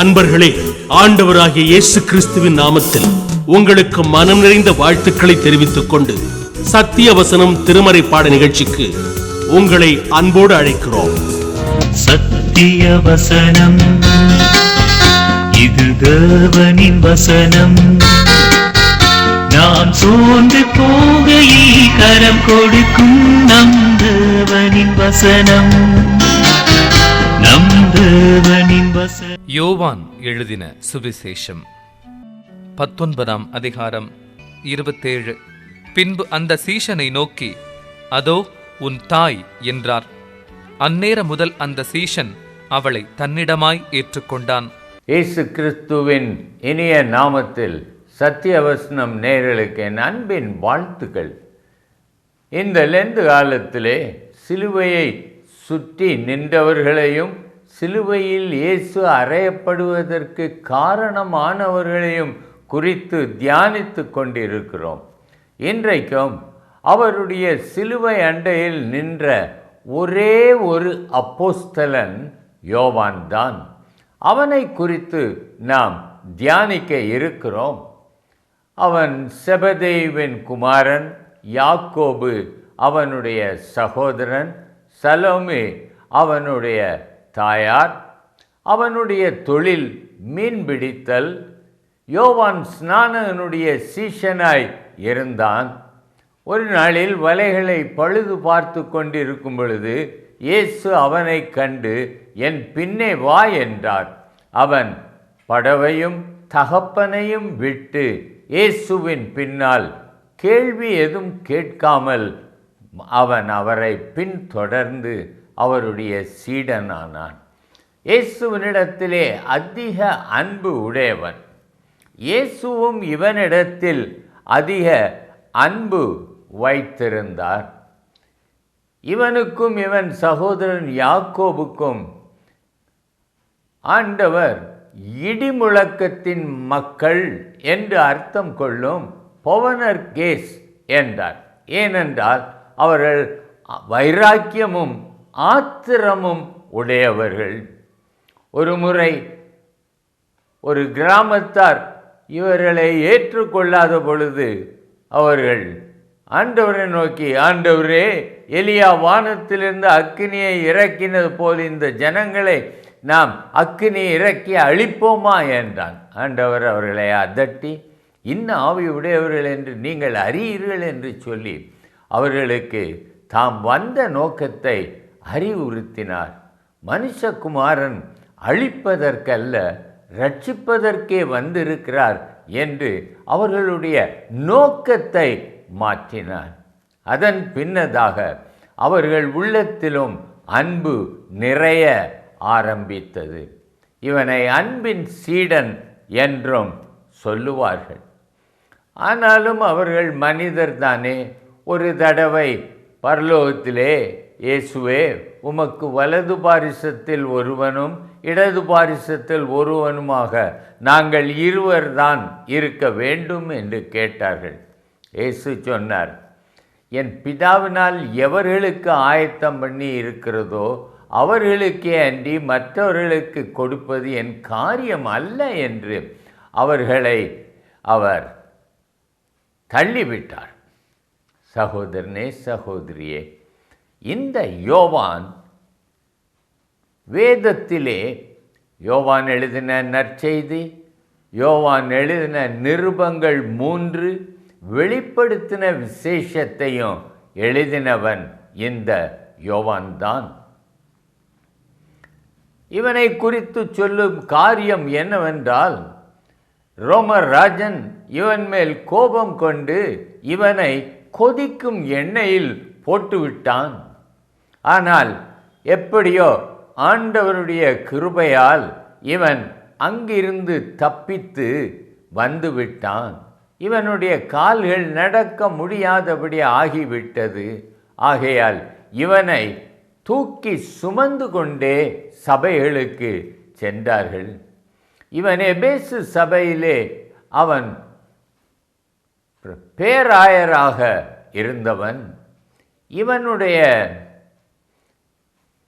அன்பர்களே, ஆண்டவராகிய இயேசு கிறிஸ்துவின் நாமத்தில் உங்களுக்கு மனம் நிறைந்த வாழ்த்துக்களை தெரிவித்துக் கொண்டு சத்திய வசனம் திருமறை பாட நிகழ்ச்சிக்கு உங்களை அன்போடு அழைக்கிறோம். சத்திய வசனம், இது தேவனின் வசனம். நாம் சோர்ந்து போகையில் கரம் கொடுக்கும் நம் தேவனின் வசனம். யோவான் எழுதின சுவிசேஷம் 19ஆம் அதிகாரம் 27. பின்பு அந்த சீஷனை நோக்கி, அதோ உன் தாய் என்றார். அந்நேர முதல் அந்த சீஷன் அவளை தன்னிடமாய் ஏற்றுக்கொண்டான். இயேசு கிறிஸ்துவின் இனிய நாமத்தில் சத்தியவசனம் நேயர்களுக்கு என் அன்பின் வாழ்த்துக்கள். இந்த லெந்து காலத்திலே சிலுவையை சுற்றி நின்றவர்களையும் சிலுவையில் இயேசு அறையப்படுவதற்கு காரணமானவர்களையும் குறித்து தியானித்து கொண்டிருக்கிறோம். இன்றைக்கும் அவருடைய சிலுவை அண்டையில் நின்ற ஒரே ஒரு அப்போஸ்தலன் யோவான் தான். அவனை குறித்து நாம் தியானிக்க இருக்கிறோம். அவன் செபதேயுவின் குமாரன், யாக்கோபு அவனுடைய சகோதரன், சலோமே அவனுடைய தாயார். அவனுடைய தொழில் மீன்பிடித்தல். யோவான் ஸ்நானகனுடைய சீஷனாய் இருந்தான். ஒரு நாளில் வலைகளை பழுது பார்த்து கொண்டிருக்கும் பொழுது இயேசு அவனை கண்டு, என் பின்னே வா என்றார். அவன் படவையும் தகப்பனையும் விட்டு இயேசுவின் பின்னால் கேள்வி எதுவும் கேட்காமல் அவன் அவரை பின்தொடர்ந்து அவருடைய சீடனானான். இயேசுவினிடத்திலே அதிக அன்பு உடையவன். இயேசுவும் இவனிடத்தில் அதிக அன்பு வைத்திருந்தார். இவனுக்கும் இவன் சகோதரன் யாக்கோபுக்கும் ஆண்டவர் இடிமுழக்கத்தின் மக்கள் என்று அர்த்தம் கொள்ளும் பொவனர் கேஸ் என்றார். ஏனென்றால் அவர்கள் வைராக்கியமும் ஆத்திரமும் உடையவர்கள். ஒரு முறை ஒரு கிராமத்தார் இவர்களை ஏற்றுக்கொள்ளாத பொழுது அவர்கள் ஆண்டவரை நோக்கி, ஆண்டவரே, எலியா வானத்திலிருந்து அக்கினியை இறக்கினது போல் இந்த ஜனங்களை நாம் அக்கினியை இறக்கி அழிப்போமா என்றான். ஆண்டவர் அவர்களை அதட்டி, இன்னும் ஆவி உடையவர்கள் என்று நீங்கள் அறியீர்கள் என்று சொல்லி அவர்களுக்கு தாம் வந்த நோக்கத்தை அறிவுறுத்தினார். மனுஷகுமாரன் அழிப்பதற்கல்ல, ரட்சிப்பதற்கே வந்திருக்கிறார் என்று அவர்களுடைய நோக்கத்தை மாற்றினார். அதன் பின்னதாக அவர்கள் உள்ளத்திலும் அன்பு நிறைய ஆரம்பித்தது. இவனை அன்பின் சீடன் என்றும் சொல்லுவார்கள். ஆனாலும் அவர்கள் மனிதர் தானே. ஒரு தடவை பரலோகத்திலே, இயேசுவே, உமக்கு வலது பாரிசத்தில் ஒருவனும் இடது பாரிசத்தில் ஒருவனுமாக நாங்கள் இருவர்தான் இருக்க வேண்டும் என்று கேட்டார்கள். இயேசு சொன்னார், என் பிதாவினால் எவர்களுக்கு ஆயத்தம் பண்ணி இருக்கிறதோ அவர்களுக்கே அன்றி மற்றவர்களுக்கு கொடுப்பது என் காரியம் அல்ல என்று அவர்களை அவர் தள்ளிவிட்டார். சகோதரனே, சகோதரியே, இந்த யோவான் வேதத்திலே யோவான் எழுதின நற்செய்தி, யோவான் எழுதின நிருபங்கள் 3, வெளிப்படுத்தின விசேஷத்தையும் எழுதினவன் இந்த யோவான் தான். இவனை குறித்து சொல்லும் காரியம் என்னவென்றால், ரோமர் ராஜன் இவன் மேல் கோபம் கொண்டு இவனை கொதிக்கும் எண்ணெயில் போட்டுவிட்டான். ஆனால் எப்படியோ ஆண்டவருடைய கிருபையால் இவன் அங்கிருந்து தப்பித்து வந்துவிட்டான். இவனுடைய கால்கள் நடக்க முடியாதபடி ஆகிவிட்டது. ஆகையால் இவனை தூக்கி சுமந்து கொண்டே சபைகளுக்கு சென்றார்கள். இவன் எபேசு சபையிலே அவன் பேராயராக இருந்தவன். இவனுடைய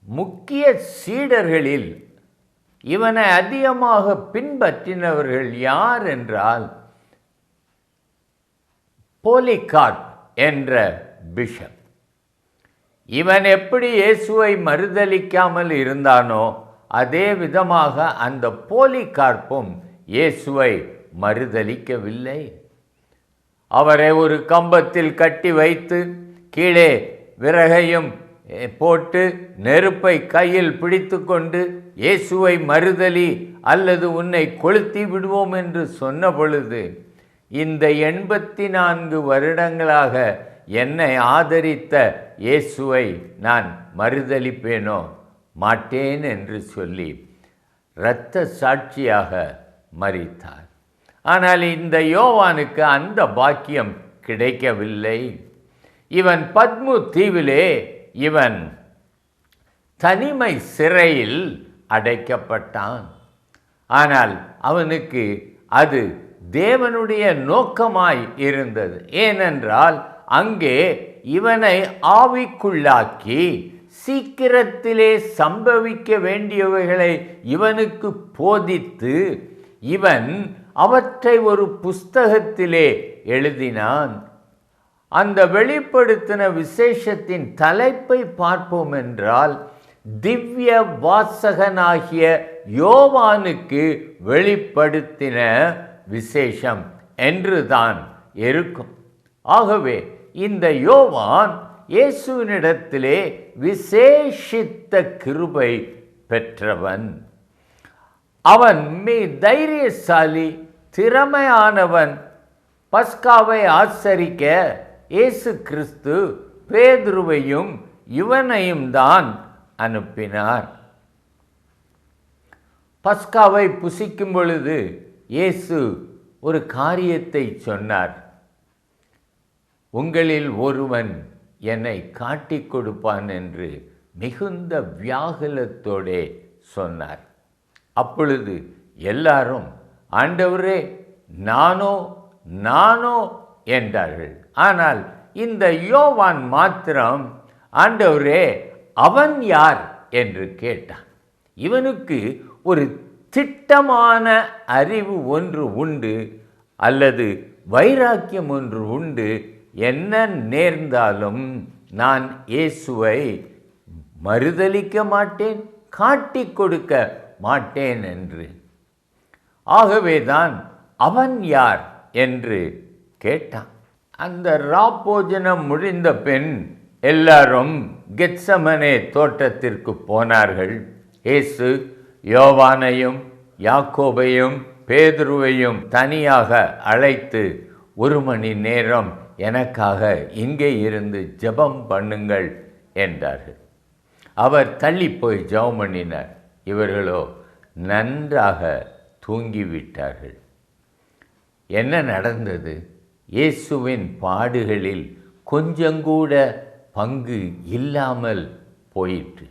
முக்கிய சீடர்களில் இவனை அதிகமாக பின்பற்றினவர்கள் யார் என்றால் போலிகார்ப் என்ற பிஷப். இவன் எப்படி இயேசுவை மறுதலிக்காமல் இருந்தானோ அதே விதமாக அந்த போலிகார்ப்பும் இயேசுவை மறுதலிக்கவில்லை. அவரை ஒரு கம்பத்தில் கட்டி வைத்து கீழே விறகையும் போட்டு நெருப்பை கையில் பிடித்து கொண்டு இயேசுவை மறுதலி அல்லது உன்னை கொளுத்தி விடுவோம் என்று சொன்ன பொழுது, இந்த 84 வருடங்களாக என்னை ஆதரித்த இயேசுவை நான் மறுதலிப்பேனோ மாட்டேன் என்று சொல்லி இரத்த சாட்சியாக மரித்தார். ஆனால் இந்த யோவானுக்கு அந்த பாக்கியம் கிடைக்கவில்லை. இவன் பத்மு தீவிலே இவன் தனிமை சிறையில் அடைக்கப்பட்டான். ஆனால் அவனுக்கு அது தேவனுடைய நோக்கமாய் இருந்தது. ஏனென்றால் அங்கே இவனை ஆவிக்குள்ளாக்கி சீக்கிரத்திலே சம்பவிக்க வேண்டியவைகளை இவனுக்கு போதித்து இவன் அவற்றை ஒரு புஸ்தகத்திலே எழுதினான். அந்த வெளிப்படுத்தின விசேஷத்தின் தலைப்பை பார்ப்போம் என்றால், திவ்ய வாசகனாகிய யோவானுக்கு வெளிப்படுத்தின விசேஷம் என்றுதான் இருக்கும். ஆகவே இந்த யோவான் இயேசுவினிடத்திலே விசேஷித்த கிருபை பெற்றவன். அவன் தைரியசாலி, திறமையானவன். பஸ்காவை ஆசரிக்க இயேசு கிறிஸ்து பேதுருவையும் இவனையும் தான் அனுப்பினார். பஸ்காவை புசிக்கும் பொழுது இயேசு ஒரு காரியத்தை சொன்னார். உங்களில் ஒருவன் என்னை காட்டிக் கொடுப்பான் என்று மிகுந்த வியாகுலத்தோடே சொன்னார். அப்பொழுது எல்லாரும் ஆண்டவரே நானோ நானோ என்றார்கள். ஆனால் இந்த யோவான் மாத்திரம் ஆண்டவரே அவன் யார் என்று கேட்டான். இவனுக்கு ஒரு திட்டமான அறிவு ஒன்று உண்டு, அல்லது வைராக்கியம் ஒன்று உண்டு. என்ன நேர்ந்தாலும் நான் இயேசுவை மறுதலிக்க மாட்டேன், காட்டிக் கொடுக்க மாட்டேன் என்று. ஆகவேதான் அவன் யார் என்று கேட்டான். அந்த ராப்போஜனம் முடிந்த பின் எல்லாரும் கெத்சமனே தோட்டத்திற்கு போனார்கள். இயேசு யோவானையும் யாக்கோபையும் பேதுருவையும் தனியாக அழைத்து 1 மணி நேரம் எனக்காக இங்கே இருந்து ஜெபம் பண்ணுங்கள் என்றார்கள். அவர் தள்ளி போய் ஜெபம் பண்ணினார். இவர்களோ நன்றாக தூங்கிவிட்டார்கள். என்ன நடந்தது? இயேசுவின் பாடுகளில் கொஞ்சங்கூட பங்கு இல்லாமல் போயிற்று.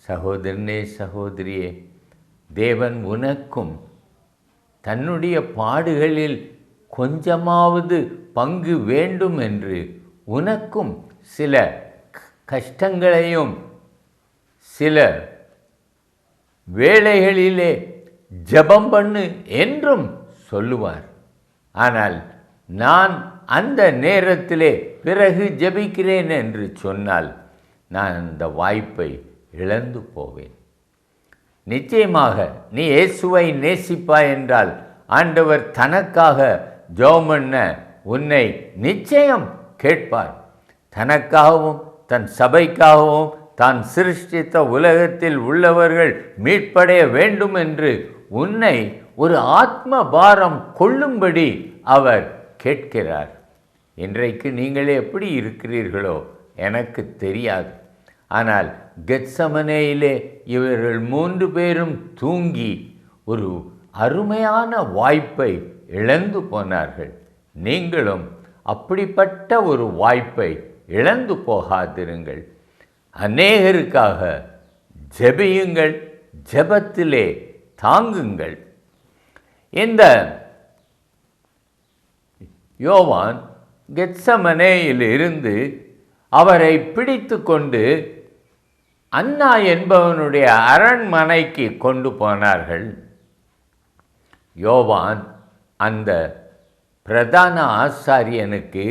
சகோதரனே, சகோதரியே, தேவன் உனக்கும் தன்னுடைய பாடுகளில் கொஞ்சமாவது பங்கு வேண்டும் என்று உனக்கும் சில கஷ்டங்களையும் சில வேளைகளிலே ஜெபம் பண்ணு என்றும் சொல்லுவார். ஆனால் நான் அந்த நேரத்திலே பிறகு ஜெபிக்கிறேன் என்று சொன்னால் நான் அந்த வாய்ப்பை இழந்து போவேன். நிச்சயமாக நீ இயேசுவை நேசிப்பாய் என்றால் ஆண்டவர் தனக்காக ஜெபம் பண்ண உன்னை நிச்சயம் கேட்பார். தனக்காகவும் தன் சபைக்காகவும் தான் சிருஷ்டித்த உலகத்தில் உள்ளவர்கள் மீட்படைய வேண்டும் என்று உன்னை ஒரு ஆத்ம பாரம் கொள்ளும்படி அவர் கேட்கிறார். இன்றைக்கு நீங்கள் எப்படி இருக்கிறீர்களோ எனக்கு தெரியாது. ஆனால் கெத்சமனேயிலே இவர்கள் 3 பேரும் தூங்கி ஒரு அருமையான வாய்ப்பை இழந்து போனார்கள். நீங்களும் அப்படிப்பட்ட ஒரு வாய்ப்பை இழந்து போகாதிருங்கள். அநேகருக்காக ஜெபியுங்கள், ஜெபத்திலே தாங்குங்கள். இந்த யோவான் கெத்சமனேயில் இருந்து அவரை பிடித்து கொண்டு அன்னா என்பவனுடைய அரண்மனைக்கு கொண்டு போனார்கள். யோவான் அந்த பிரதான ஆசாரியனுக்கு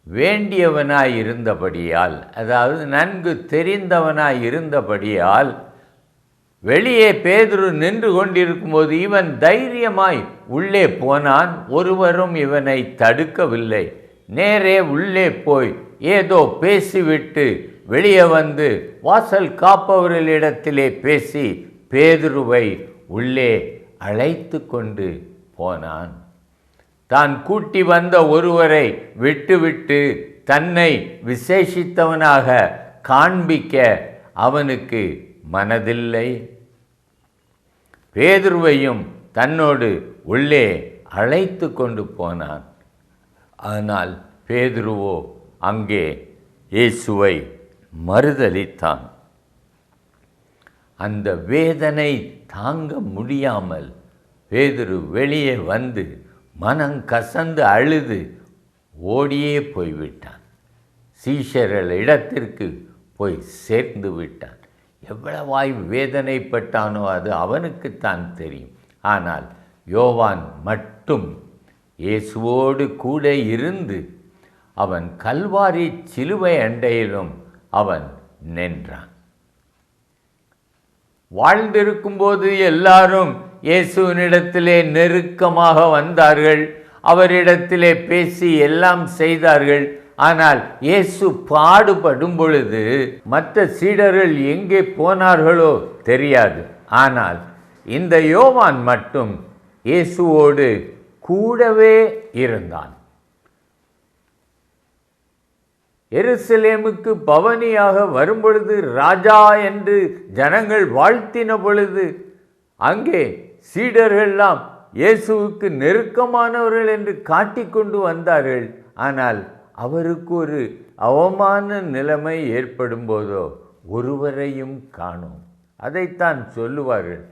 வேண்டியவனாய் இருந்தபடியால், அதாவது நன்கு தெரிந்தவனாய் இருந்தபடியால், வெளியே பேதுரு நின்று கொண்டிருக்கும்போது இவன் தைரியமாய் உள்ளே போனான். ஒருவரும் இவனை தடுக்கவில்லை. நேரே உள்ளே போய் ஏதோ பேசிவிட்டு வெளியே வந்து வாசல் காப்பவர்களிடத்திலே பேசி பேதுருவை உள்ளே அழைத்து கொண்டு போனான். தான் கூட்டி வந்த ஒருவரை விட்டுவிட்டு தன்னை விசேஷித்தவனாக காண்பிக்க அவனுக்கு மனதில்லை. பேதுருவையும் தன்னோடு உள்ளே அழைத்து கொண்டு போனான். ஆனால் பேதுருவோ அங்கே இயேசுவை மறுதலித்தான். அந்த வேதனை தாங்க முடியாமல் பேதுரு வெளியே வந்து மனம் கசந்து அழுது ஓடியே போய்விட்டான். சீஷர்கள் இடத்திற்கு போய் சேர்ந்து விட்டான். எவ்வளவாய் வேதனைப்பட்டானோ அது அவனுக்குத்தான் தெரியும். ஆனால் யோவான் மட்டும் இயேசுவோடு கூட இருந்து அவன் கல்வாரி சிலுவை அண்டையிலும் அவன் நின்றான். வாழ்ந்திருக்கும்போது எல்லாரும் இயேசுவினிடத்திலே நெருக்கமாக வந்தார்கள். அவரிடத்திலே பேசி எல்லாம் செய்தார்கள். ஆனால் இயேசு பாடுபடும் பொழுது மற்ற சீடர்கள் எங்கே போனார்களோ தெரியாது. ஆனால் இந்த யோவான் மட்டும் இயேசுவோடு கூடவே இருந்தான். எருசலேமுக்கு பவனியாக வரும்பொழுது ராஜா என்று ஜனங்கள் வாழ்த்தின பொழுது அங்கே சீடர்கள்லாம் இயேசுவுக்கு நெருக்கமானவர்கள் என்று காட்டிக்கொண்டு வந்தார்கள். ஆனால் அவருக்கு ஒரு அவமான நிலைமை ஏற்படும் போதோ ஒருவரையும் காணோம். அதைத்தான் சொல்லுவார்கள்,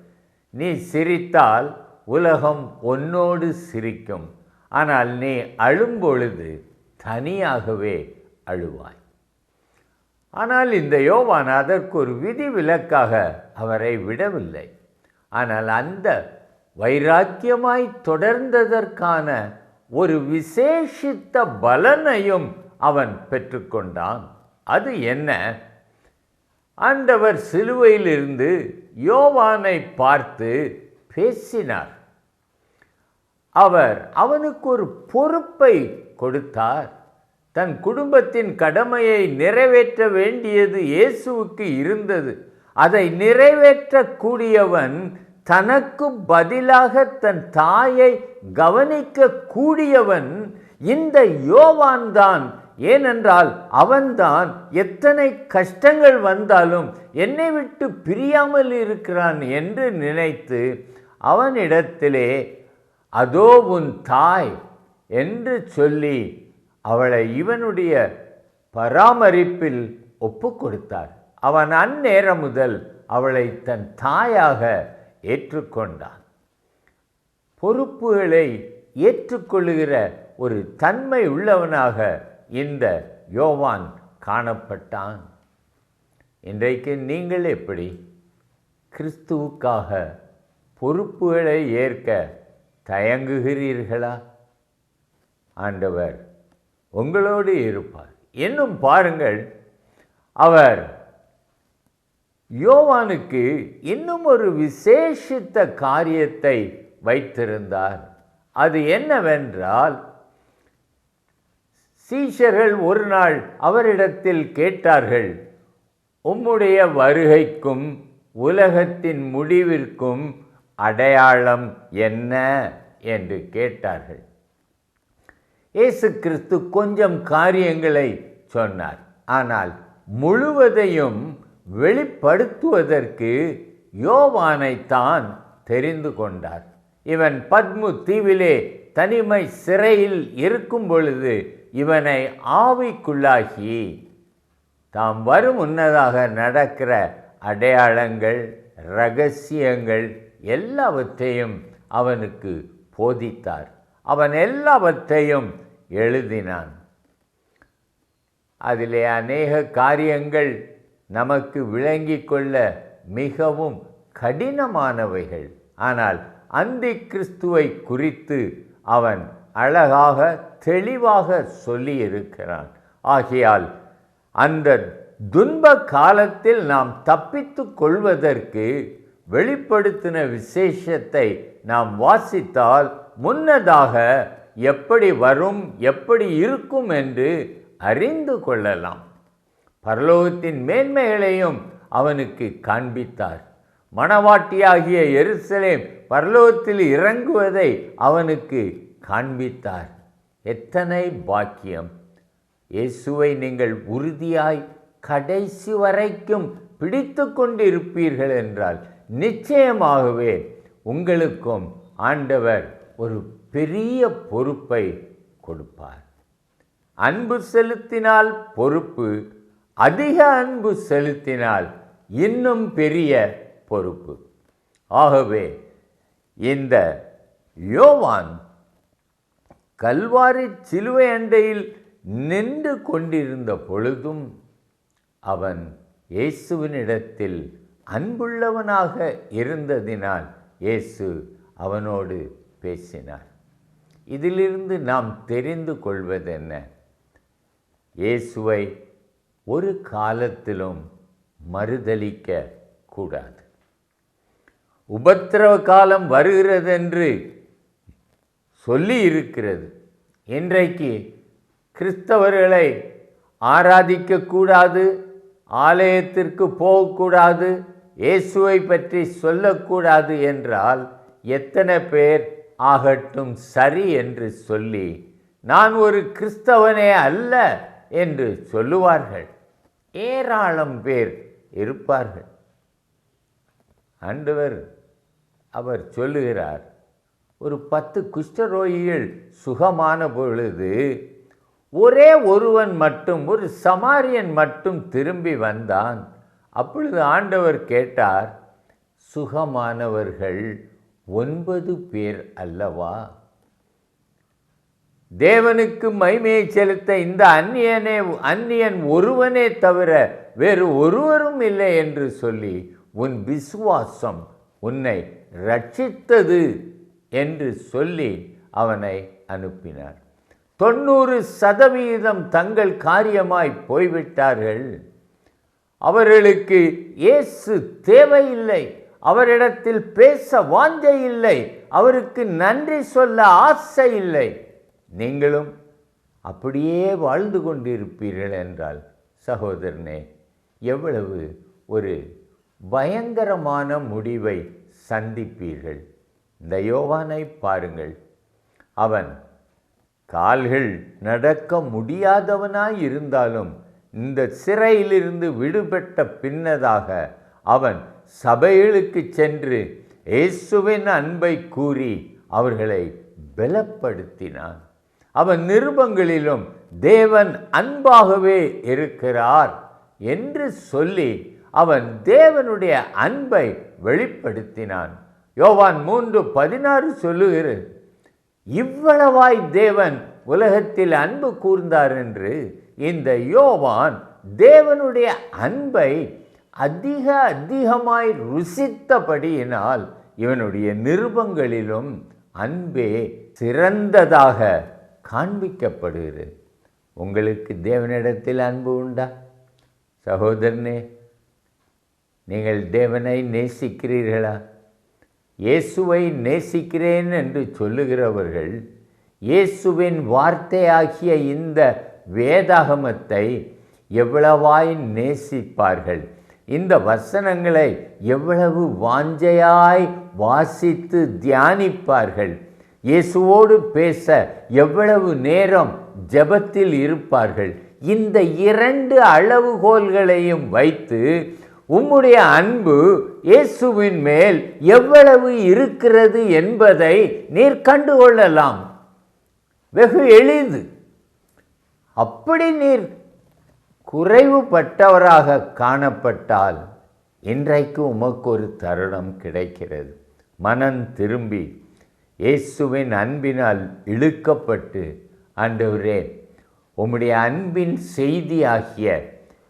நீ சிரித்தால் உலகம் உன்னோடு சிரிக்கும், ஆனால் நீ அழும்பொழுது தனியாகவே அழுவாய். ஆனால் இந்த யோவான் அதற்கு ஒரு விதிவிலக்காக அவரை விடவில்லை. ஆனால் அந்த வைராக்கியமாய் தொடர்ந்ததற்கான ஒரு விசேஷித்த பலனையும் அவன் பெற்றுக்கொண்டான். அது என்ன? ஆண்டவர் சிலுவையிலிருந்து யோவானை பார்த்து பேசினார். அவனுக்கு ஒரு பொறுப்பை கொடுத்தார். தன் குடும்பத்தின் கடமையை நிறைவேற்ற வேண்டியது இயேசுவுக்கு இருந்தது. அதை நிறைவேற்றக்கூடியவன் தனக்கு பதிலாக தன் தாயை கவனிக்க கூடியவன் இந்த யோவான் தான். ஏனென்றால் அவன்தான் எத்தனை கஷ்டங்கள் வந்தாலும் என்னை விட்டு பிரியாமல் இருக்கிறான் என்று நினைத்து அவனிடத்திலே அதோ உன் தாய் என்று சொல்லி அவளை இவனுடைய பராமரிப்பில் ஒப்பு கொடுத்தார். அவன் அந்நேரம் முதல் அவளை தன் தாயாக ஏற்றுக்கொண்டான். பொறுப்புகளை ஏற்றுக்கொள்ளுகிற ஒரு தன்மை உள்ளவனாக இந்த யோவான் காணப்பட்டான். இன்றைக்கு நீங்கள் எப்படி கிறிஸ்துவுக்காக பொறுப்புகளை ஏற்க தயங்குகிறீர்களா? ஆண்டவர் உங்களோடு இருப்பார். இன்னும் பாருங்கள், அவர் யோவானுக்கு இன்னும் ஒரு விசேஷித்த காரியத்தை வைத்திருந்தார். அது என்னவென்றால், சீஷர்கள் ஒரு நாள் அவரிடத்தில் கேட்டார்கள், உம்முடைய வருகைக்கும் உலகத்தின் முடிவிற்கும் அடையாளம் என்ன என்று கேட்டார்கள். இயேசு கிறிஸ்து கொஞ்சம் காரியங்களை சொன்னார். ஆனால் முழுவதையும் வெளிப்படுத்துவதற்கு யோவானைத்தான் தெரிந்து கொண்டார். இவன் பத்மு தீவிலே தனிமை சிறையில் இருக்கும் பொழுது இவனை ஆவிக்குள்ளாகி தாம் வரும் முன்னதாக நடக்கிற அடையாளங்கள், இரகசியங்கள் எல்லாவற்றையும் அவனுக்கு போதித்தார். அவன் எல்லாவற்றையும் எழுதினான். அதிலே அநேக காரியங்கள் நமக்கு விளங்கிக் கொள்ள மிகவும் கடினமானவைகள். ஆனால் அந்தி கிறிஸ்துவை குறித்து அவன் அழகாக தெளிவாக சொல்லியிருக்கிறான். ஆகையால் அந்த துன்ப காலத்தில் நாம் தப்பித்து கொள்வதற்கு வெளிப்படுத்தின விசேஷத்தை நாம் வாசித்தால் முன்னதாக எப்படி வரும், எப்படி இருக்கும் என்று அறிந்து கொள்ளலாம். பரலோகத்தின் மேன்மைகளையும் அவனுக்கு காண்பித்தார். மணவாட்டியாகிய எருசலேம் பரலோகத்தில் இறங்குவதை அவனுக்கு காண்பித்தார். எத்தனை பாக்கியம்! இயேசுவை நீங்கள் உறுதியாய் கடைசி வரைக்கும் பிடித்து கொண்டிருப்பீர்கள் என்றால் நிச்சயமாகவே உங்களுக்கும் ஆண்டவர் ஒரு பெரிய பொறுப்பை கொடுப்பார். அன்பு செலுத்தினால் பொறுப்பு, அதிக அன்பு செலுத்தினால் இன்னும் பெரிய பொறுப்பு. ஆகவே இந்த யோவான் கல்வாரி சிலுவை அண்டையில் நின்று கொண்டிருந்த பொழுதும் அவன் இயேசுவினிடத்தில் அன்புள்ளவனாக இருந்ததினால் இயேசு அவனோடு பேசினார். இதிலிருந்து நாம் தெரிந்து கொள்வதென்ன? இயேசுவை ஒரு காலத்திலும் மறுதலிக்க கூடாது. உபத்திரவ காலம் வருகிறதென்று சொல்லி இருக்கிறது. இன்றைக்கு கிறிஸ்தவர்களை ஆராதிக்கக்கூடாது, ஆலயத்திற்கு போகக்கூடாது, இயேசுவை பற்றி சொல்லக்கூடாது என்றால் எத்தனை பேர் ஆகட்டும் சரி என்று சொல்லி நான் ஒரு கிறிஸ்தவனே அல்ல என்று சொல்லுவார்கள். ஏராளம் பேர் இருப்பார்கள். ஆண்டவர் அவர் சொல்லுகிறார், ஒரு 10 குஷ்டரோகிகள் சுகமான பொழுது ஒரே ஒருவன் மட்டும், ஒரு சமாரியன் மட்டும் திரும்பி வந்தான். அப்பொழுது ஆண்டவர் கேட்டார், சுகமானவர்கள் 9 பேர் அல்லவா? தேவனுக்கு மகிமையை செலுத்த இந்த அந்நியன் ஒருவனே தவிர வேறு ஒருவரும் இல்லை என்று சொல்லி உன் விசுவாசம் உன்னை ரட்சித்தது என்று சொல்லி அவனை அனுப்பினார். 90% தங்கள் காரியமாய் போய்விட்டார்கள். அவர்களுக்கு இயேசு தேவையில்லை, அவரிடத்தில் பேச வாஞ்சை இல்லை, அவருக்கு நன்றி சொல்ல ஆசை இல்லை. நீங்களும் அப்படியே வாழ்ந்து கொண்டிருப்பீர்கள் என்றால் சகோதரனே, எவ்வளவு ஒரு பயங்கரமான முடிவை சந்திப்பீர்கள். இந்த யோவானை பாருங்கள். அவன் கால்கள் நடக்க முடியாதவனாய் இருந்தாலும் இந்த சிறையிலிருந்து விடுபட்ட பின்னதாக அவன் சபைகளுக்கு சென்று இயேசுவின் அன்பை கூறி அவர்களை பலப்படுத்தினான். அவன் நிருபங்களிலும் தேவன் அன்பாகவே இருக்கிறார் என்று சொல்லி அவன் தேவனுடைய அன்பை வெளிப்படுத்தினான். யோவான் 3:16 சொல்லுகிறது, இவ்வளவாய் தேவன் உலகத்தில் அன்பு கூர்ந்தார் என்று. இந்த யோவான் தேவனுடைய அன்பை அதிகமாய் ருசித்தபடியினால் இவனுடைய நிருபங்களிலும் அன்பே சிறந்ததாக காண்பிக்கப்படுகிறது. உங்களுக்கு தேவனிடத்தில் அன்பு உண்டா? சகோதரனே, நீங்கள் தேவனை நேசிக்கிறீர்களா? இயேசுவை நேசிக்கிறேன் என்று சொல்லுகிறவர்கள் இயேசுவின் வார்த்தையாகிய இந்த வேதாகமத்தை எவ்வளவாய் நேசிப்பார்கள்? இந்த வசனங்களை எவ்வளவு வாஞ்சையாய் வாசித்து தியானிப்பார்கள்? இயேசுவோடு பேச எவ்வளவு நேரம் ஜெபத்தில் இருப்பார்கள்? இந்த 2 அளவுகோல்களையும் வைத்து உம்முடைய அன்பு இயேசுவின் மேல் எவ்வளவு இருக்கிறது என்பதை நீர் கண்டுகொள்ளலாம். வெகு எளிது. அப்படி நீர் குறைவுபட்டவராக காணப்பட்டால் இன்றைக்கு உமக்கு ஒரு தருணம் கிடைக்கிறது. மனம் திரும்பி இயேசுவின் அன்பினால் இழுக்கப்பட்டு, ஆண்டவரே, உம்முடைய அன்பின் செய்தியாகிய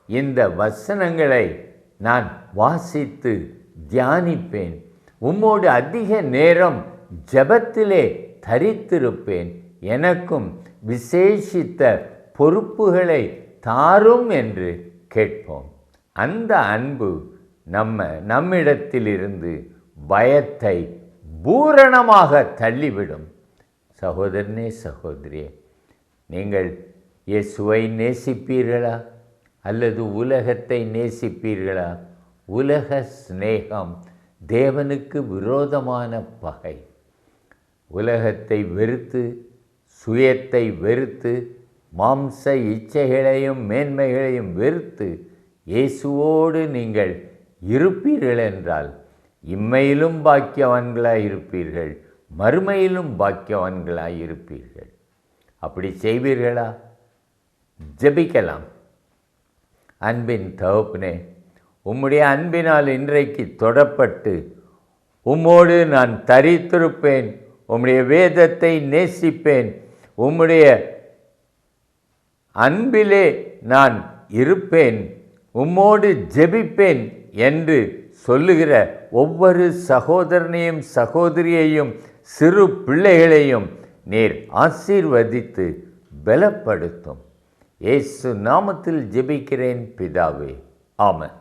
இந்த வசனங்களை நான் வாசித்து தியானிப்பேன். உம்மோடு அதிக நேரம் ஜெபத்திலே தரித்திருப்பேன். எனக்கும் விசேஷித்த பொறுப்புகளை தாரும் என்று கேட்போம். அந்த அன்பு நம்மிடத்திலிருந்து பயத்தை பூரணமாக தள்ளிவிடும். சகோதரனே, சகோதரியே, நீங்கள் இயேசுவை நேசிப்பீர்களா அல்லது உலகத்தை நேசிப்பீர்களா? உலக சிநேகம் தேவனுக்கு விரோதமான பகை. உலகத்தை வெறுத்து, சுயத்தை வெறுத்து, மாம்ச இச்சைகளையும் மேன்மைகளையும் வெறுத்து இயேசுவோடு நீங்கள் இருப்பீர்கள் என்றால் இம்மையிலும் பாக்கியவான்களாய் இருப்பீர்கள், மறுமையிலும் பாக்கியவான்களாய் இருப்பீர்கள். அப்படி செய்வீர்களா? ஜெபிக்கலாம். அன்பின் தகப்பனே, உம்முடைய அன்பினால் இன்றைக்கு தொடப்பட்டு உம்மோடு நான் தரித்திருப்பேன், உம்முடைய வேதத்தை நேசிப்பேன், உம்முடைய அன்பிலே நான் இருப்பேன், உம்மோடு ஜெபிப்பேன் என்று சொல்லுகிற ஒவ்வொரு சகோதரனையும் சகோதரியையும் சிறு பிள்ளைகளையும் நீர் ஆசீர்வதித்து பலப்படுத்தும். இயேசு நாமத்தில் ஜெபிக்கிறேன் பிதாவே, ஆமென்.